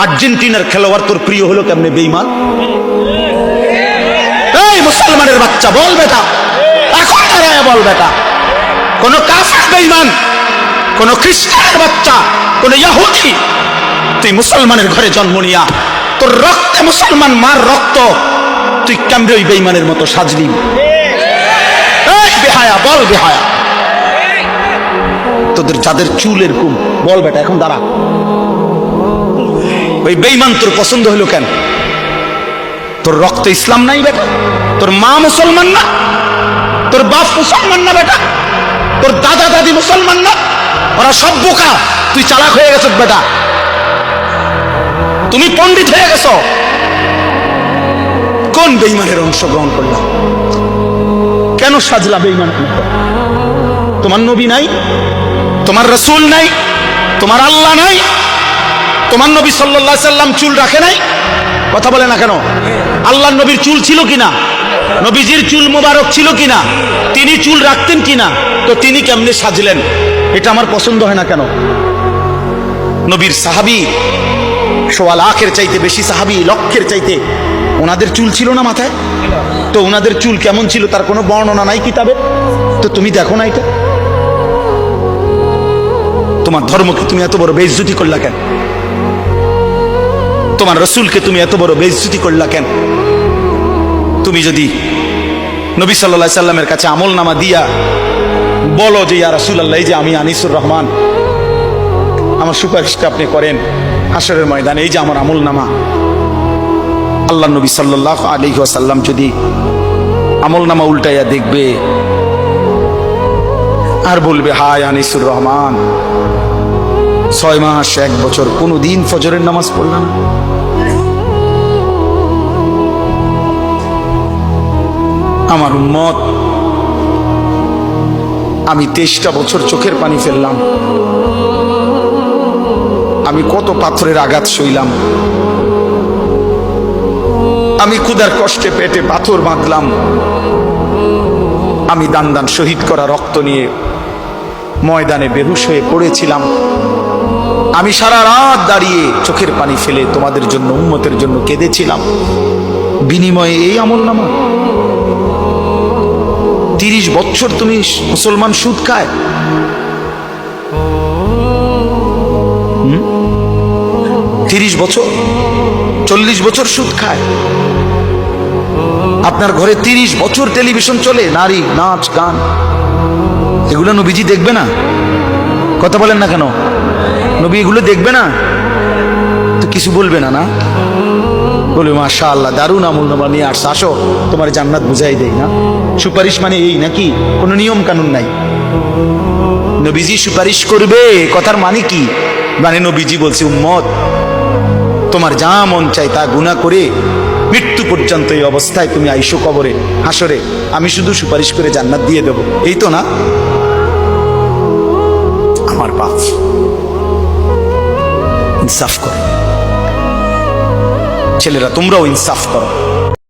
আর্জেন্টিনার খেলোয়াড় তোর প্রিয় হলো কেমনে বেঈমান? এই মুসলমানের বাচ্চা বল বেটা, এখন দাঁড়ায় বল বেটা, কোন কাফের বেঈমান, কোন খ্রিস্টানের বাচ্চা, কোন ইহুদি, তুই মুসলমানের ঘরে জন্ম নিয়া তোর রক্তে মুসলমান মার রক্ত, তুই কেমনে ওই বেঈমানের মতো সাজলি? এই বেহায়া বল বেহায়া, তোদের যাদের চুল এরকম বল বেটা এখন দাঁড়া, ওই বেঈমান তোর পছন্দ হলো কেন? তোর রক্তে ইসলাম নাই বেটা, তোর মা মুসলমান না, তোর বাপ মুসলমান না বেটা, তোর দাদা দাদি মুসলমান না, ওরা সব বোকা, তুই চালাক হয়ে গেছ বেটা, তুমি পণ্ডিত হয়ে গেছ। কোন বেঈমানের অংশগ্রহণ করলাম? কেন সাজলা বেঈমান? তোমার নবী নাই, তোমার রাসূল নাই, তোমার আল্লাহ নাই, তোমার নবী সাল্লাল্লাহু আলাইহি সাল্লাম চুল রাখে নাই? কথা বলে না কেন? আল্লাহর নবীর চুল ছিল কিনা? নবীজির চুল মোবারক ছিল কিনা? তিনি চুল রাখতেন কিনা? তো তিনি কেমনে সাজলেন? এটা আমার পছন্দ হয় না কেন? নবীর সাহাবী সোয়া লাখের চাইতে বেশি সাহাবী, লক্ষের চাইতে, ওনাদের চুল ছিল না মাথায়? তো ওনাদের চুল কেমন ছিল তার কোনো বর্ণনা নাই কিতাবে? তো তুমি দেখো না এটা? তোমার ধর্মকে তুমি এত বড় বেইজ্জতি করলা কেন? তোমার রাসূলকে তুমি এত বড় বেইজ্জতি করলা কেন? তুমি যদি নবী সাল্লাল্লাহু আলাইহি সাল্লামের কাছে আমলনামা দিয়া বলো যে ইয়া রাসূলুল্লাহ, এই যে আমি আনিসুর রহমান, আমার সুপারিশটা আপনি করেন হাশরের ময়দানে, এই যে আমার আমলনামা, আল্লাহ নবী সাল্লাল্লাহু আলাইহি ওয়াসাল্লাম যদি আমলনামা উল্টাইয়া দেখবে আর বলবে, হায় আনিসুর রহমান, 6 মাস 1 বছর কোনদিন ফজরের নামাজ পড়লাম না, আমার উম্মত, আমি 23টা বছর চোখের পানি ফেললাম, আমি কত পাথরের আঘাত সইলাম, আমি ক্ষুধার কষ্টে পেটে পাথর বাঁধলাম, আমি দান দান শহীদ করা রক্ত নিয়ে ময়দানে বেহুশ হয়ে পড়েছিলাম, আমি সারা রাত দাঁড়িয়ে চোখের পানি ফেলে তোমাদের জন্য, উম্মতের জন্য কেঁদেছিলাম, বিনিময়ে এই আমলনামা? 30 বছর তুমি মুসলমান সুদ খায়, 30 বছর 40 বছর সুদ খায়, আপনার ঘরে 30 বছর টেলিভিশন চলে, নারী নাচ গান, এগুলো নবীজি দেখবে না? কথা বলেন না কেন? নবী এগুলো দেখবে না? তো কিছু বলবে না? না বলবে মাশাআল্লাহ দারুণ আমলনামা নিয়ে আসছে, আসো তোমার জান্নাত বুঝাই দেই। না সুপারিশ মানে এই নাকি? কোনো নিয়ম কানুন নাই। নবীজি সুপারিশ করবে, কথার মানে কি? মানে নবীজি বলছে, উম্মত তোমার যা মন চাই তা গুনাহ করে মৃত্যু পর্যন্ত এই অবস্থায় তুমি আইসো কবরে, হাসরে, আমি শুধু সুপারিশ করে জান্নাত দিয়ে দেব, এই তো না? আমার বাপ, ইনসাফ করো ছেলেরা, তোমরাও ইনসাফ করো।